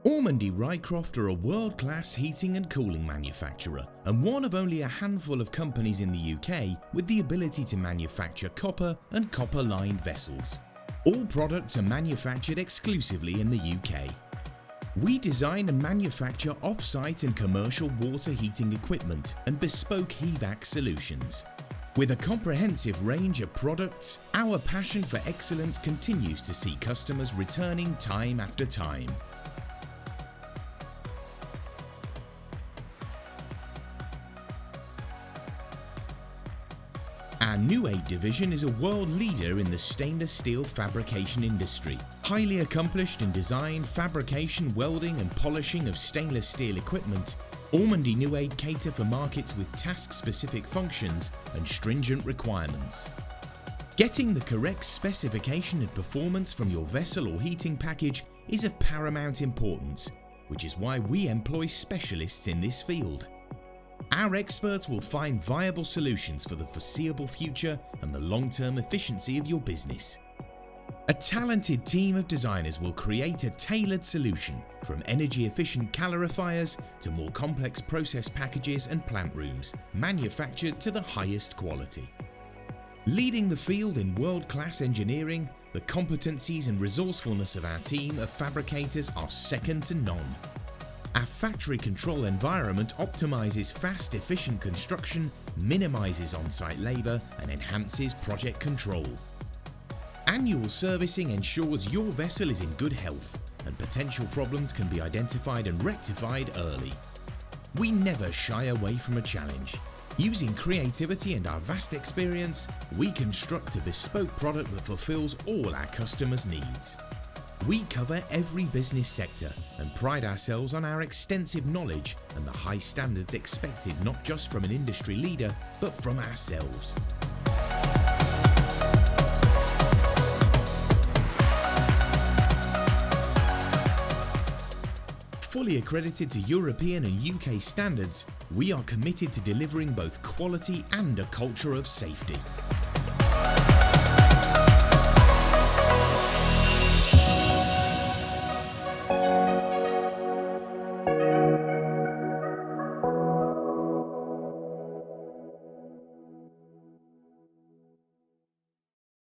Ormandy Rycroft are a world-class heating and cooling manufacturer and one of only a handful of companies in the UK with the ability to manufacture copper and copper-lined vessels. All products are manufactured exclusively in the UK. We design and manufacture off-site and commercial water heating equipment and bespoke HVAC solutions. With a comprehensive range of products, our passion for excellence continues to see customers returning time after time. Our New Aid division is a world leader in the stainless steel fabrication industry. Highly accomplished in design, fabrication, welding and polishing of stainless steel equipment, Ormandy New Aid cater for markets with task-specific functions and stringent requirements. Getting the correct specification and performance from your vessel or heating package is of paramount importance, which is why we employ specialists in this field. Our experts will find viable solutions for the foreseeable future and the long-term efficiency of your business. A talented team of designers will create a tailored solution from energy-efficient calorifiers to more complex process packages and plant rooms, manufactured to the highest quality. Leading the field in world-class engineering, the competencies and resourcefulness of our team of fabricators are second to none. Our factory control environment optimizes fast, efficient construction, minimizes on-site labor, and enhances project control. Annual servicing ensures your vessel is in good health and potential problems can be identified and rectified early. We never shy away from a challenge. Using creativity and our vast experience, we construct a bespoke product that fulfills all our customers' needs. We cover every business sector and pride ourselves on our extensive knowledge and the high standards expected not just from an industry leader, but from ourselves. Fully accredited to European and UK standards, we are committed to delivering both quality and a culture of safety.